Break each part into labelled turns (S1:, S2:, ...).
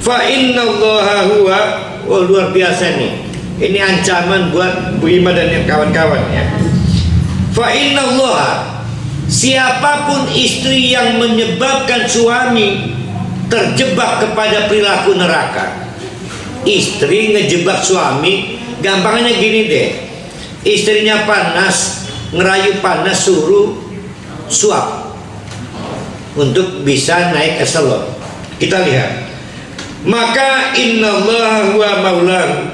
S1: Fa innallaha huwa, oh luar biasa nih. Ini ancaman buat Bu Ima dan kawan-kawan ya. Fa innallaha, siapapun istri yang menyebabkan suami terjebak kepada perilaku neraka. Istri ngejebak suami, gampangnya gini deh. Istrinya panas, ngerayu panas, suruh suap untuk bisa naik eselon. Kita lihat. Maka innallaha huwa maulahu,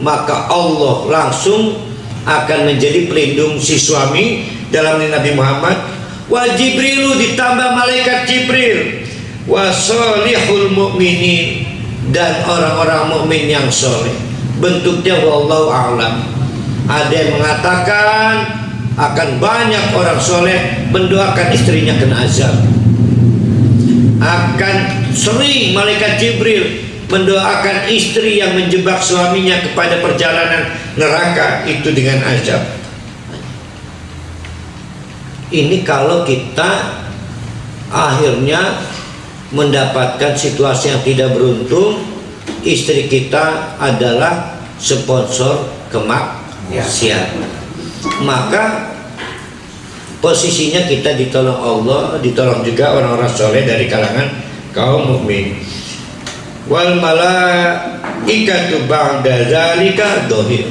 S1: maka Allah langsung akan menjadi pelindung si suami dalam Nabi Muhammad. Wa Jibrilu, ditambah malaikat Jibril, wa sholihul mu'minin, dan orang-orang mukmin yang soleh. Bentuknya wallahu a'lam. Ada yang mengatakan akan banyak orang soleh mendoakan istrinya kena azab. Akan sering malaikat Jibril mendoakan istri yang menjebak suaminya kepada perjalanan neraka itu dengan azab. Ini kalau kita akhirnya mendapatkan situasi yang tidak beruntung, istri kita adalah sponsor kemaksiatan, maka posisinya kita ditolong Allah, ditolong juga orang-orang soleh dari kalangan kaum mukmin. Wal malaikatu ba'da dzalika dhahir.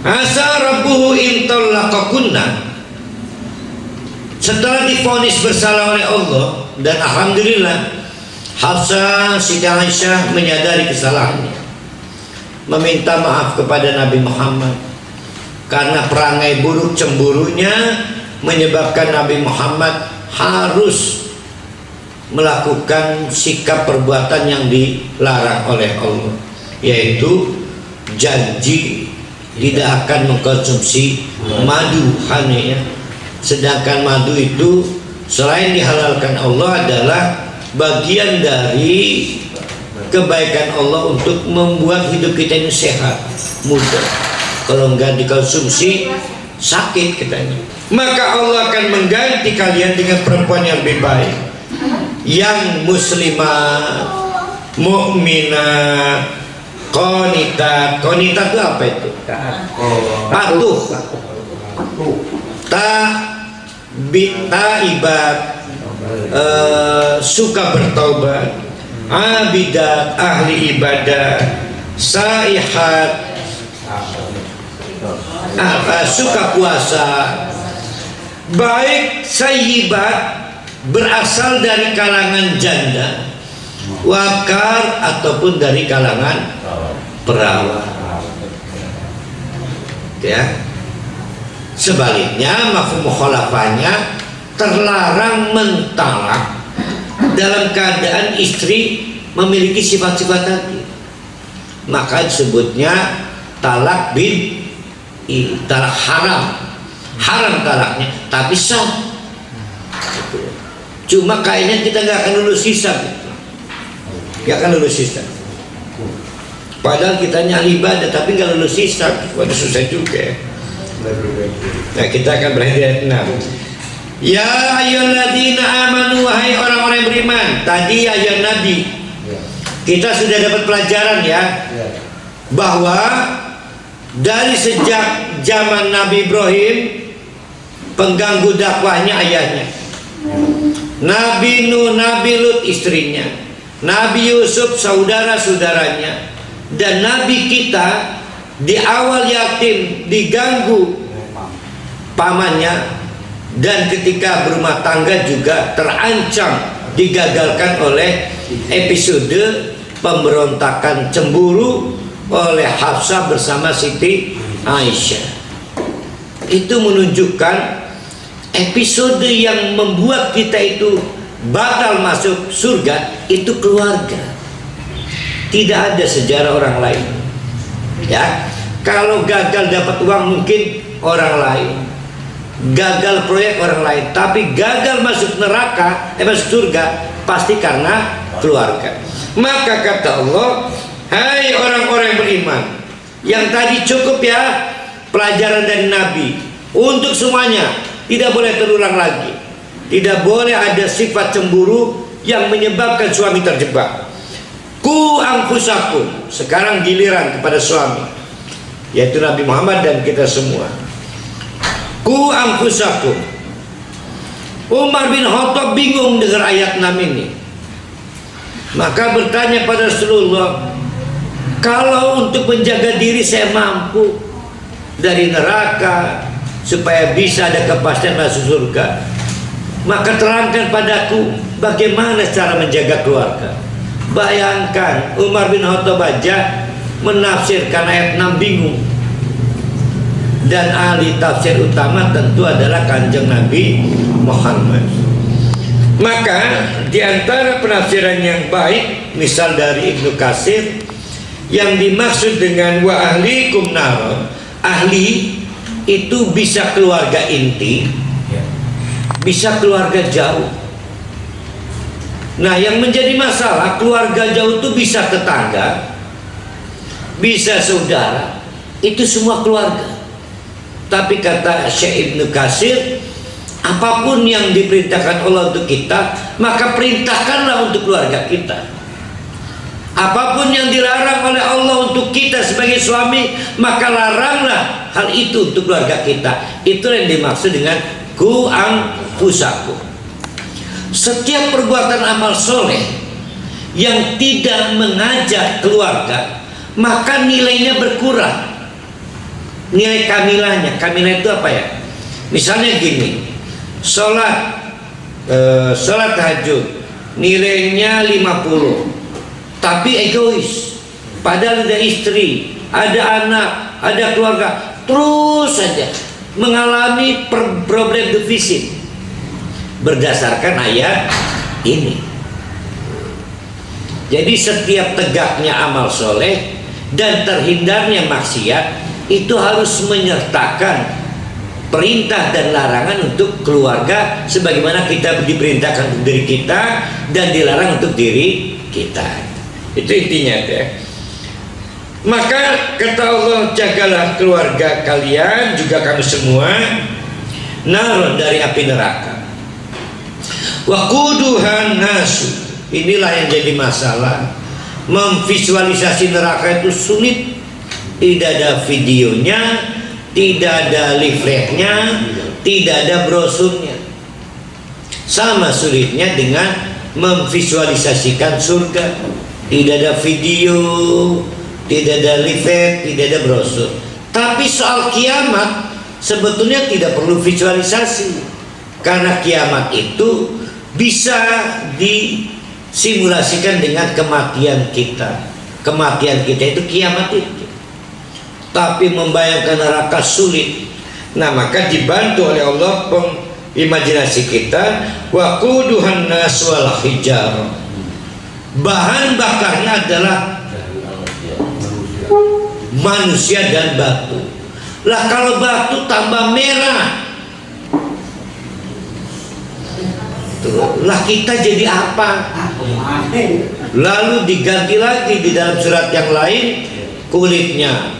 S1: Asa rabbuhu in talaqakunna. Setelah divonis bersalah oleh Allah, dan alhamdulillah Hafsah Siti Aisyah menyadari kesalahannya, meminta maaf kepada Nabi Muhammad karena perangai buruk cemburunya menyebabkan Nabi Muhammad harus melakukan sikap perbuatan yang dilarang oleh Allah, yaitu janji tidak akan mengkonsumsi madu ya. Sedangkan madu itu selain dihalalkan Allah adalah bagian dari kebaikan Allah untuk membuat hidup kita ini sehat, mudah. Kalau enggak dikonsumsi sakit kitanya. Maka Allah akan mengganti kalian dengan perempuan yang lebih baik, yang muslimah, mukminah, qanitat. Qanitat itu apa itu? Patuh. Taibat, suka bertaubat, abidat, ahli ibadah, saihat, suka puasa. Baik sayyibat berasal dari kalangan janda, wakar ataupun dari kalangan perawan ya. Sebaliknya mafhum mukhalafahnya terlarang mentalak dalam keadaan istri memiliki sifat-sifat tadi, maka disebutnya talak bin talak haram. Haram talaknya, tapi sah. Cuma kayaknya kita nggak akan lulus hisab, nggak akan lulus hisab. Padahal kita ahli ibadah tapi nggak lulus hisab, waduh susah juga ya. Nah, kita akan berhenti ayat 6. Ya ayyuhalladzina amanu, wahai orang-orang yang beriman. Tadi ayat Nabi kita sudah dapat pelajaran ya, bahwa dari sejak zaman Nabi Ibrahim pengganggu dakwahnya ayahnya, Nabi Nuh, Nabi Lut istrinya, Nabi Yusuf saudara-saudaranya, dan Nabi kita di awal yatim diganggu pamannya, dan ketika berumah tangga juga terancam digagalkan oleh episode pemberontakan cemburu oleh Hafsah bersama Siti Aisyah. Itu menunjukkan episode yang membuat kita itu batal masuk surga itu keluarga, tidak ada sejarah orang lain ya. Kalau gagal dapat uang mungkin orang lain, gagal proyek orang lain, tapi gagal masuk neraka, masuk surga pasti karena keluarga. Maka kata Allah, hai orang-orang yang beriman, yang tadi cukup ya pelajaran dari Nabi untuk semuanya, tidak boleh terulang lagi. Tidak boleh ada sifat cemburu yang menyebabkan suami terjebak. Ku anfusakum, sekarang giliran kepada suami, yaitu Nabi Muhammad dan kita semua. Ku anfusakum. Umar bin Khattab bingung dengar ayat 6 ini. Maka bertanya pada Rasulullah, kalau untuk menjaga diri saya mampu dari neraka supaya bisa ada kepastian masuk surga, maka terangkan padaku bagaimana cara menjaga keluarga. Bayangkan Umar bin Khattab aja menafsirkan ayat 6 bingung. Dan ahli tafsir utama tentu adalah Kanjeng Nabi Muhammad. Maka di antara penafsiran yang baik, misal dari Ibnu Katsir, yang dimaksud dengan wa ahlikum nar, ahli itu bisa keluarga inti, bisa keluarga jauh. Nah, yang menjadi masalah keluarga jauh itu bisa tetangga, bisa saudara, itu semua keluarga. Tapi kata Syekh Ibnu Katsir, apapun yang diperintahkan Allah untuk kita, maka perintahkanlah untuk keluarga kita. Apapun yang dilarang oleh Allah untuk kita sebagai suami, maka laranglah hal itu untuk keluarga kita. Itu yang dimaksud dengan ku anfusakum. Setiap perbuatan amal soleh yang tidak mengajak keluarga, maka nilainya berkurang. Nilai kamilahnya, kamilah itu apa ya? Misalnya gini, sholat tahajud nilainya 50, tapi egois, padahal ada istri, ada anak, ada keluarga, terus saja mengalami problem defisit berdasarkan ayat ini. Jadi setiap tegaknya amal soleh dan terhindarnya maksiat itu harus menyertakan perintah dan larangan untuk keluarga, sebagaimana kita diperintahkan untuk diri kita dan dilarang untuk diri kita. Itu intinya ya. Maka kata Allah, jagalah keluarga kalian, juga kamu semua, nar, dari api neraka. Waquduhan nasu. Inilah yang jadi masalah. Memvisualisasi neraka itu sulit. Tidak ada videonya, tidak ada leafletnya, tidak ada brosurnya. Sama sulitnya dengan memvisualisasikan surga. Tidak ada video, tidak ada leaflet, tidak ada brosur. Tapi soal kiamat sebetulnya tidak perlu visualisasi, karena kiamat itu bisa disimulasikan dengan kematian kita. Kematian kita itu kiamat itu. Tapi membayangkan neraka sulit. Nah, maka dibantu oleh Allah imajinasi kita. Waquduhan nas wal hijar. Bahan bakarnya adalah manusia dan batu. Lah kalau batu tambah merah, lah kita jadi apa? Lalu diganti lagi di dalam surat yang lain, kulitnya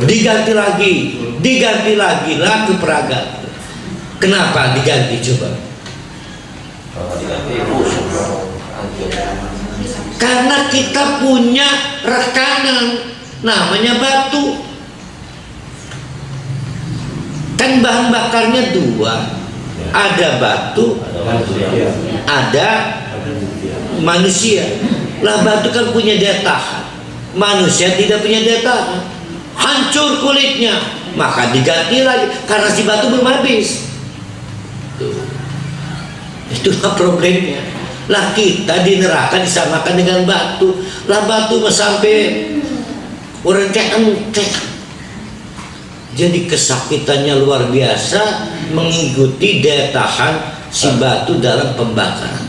S1: diganti lagi laku peragat. Kenapa diganti coba? Karena kita punya rekanan namanya batu. Kan bahan bakarnya dua, ada batu, ada manusia. Lah batu kan punya daya tahan, manusia tidak punya daya tahan, hancur kulitnya, maka diganti lagi karena si batu belum habis. Itulah problemnya. Lah kita di neraka disamakan dengan batu. Lah batu sampai entek. Jadi kesakitannya luar biasa mengikuti daya tahan si batu dalam pembakaran.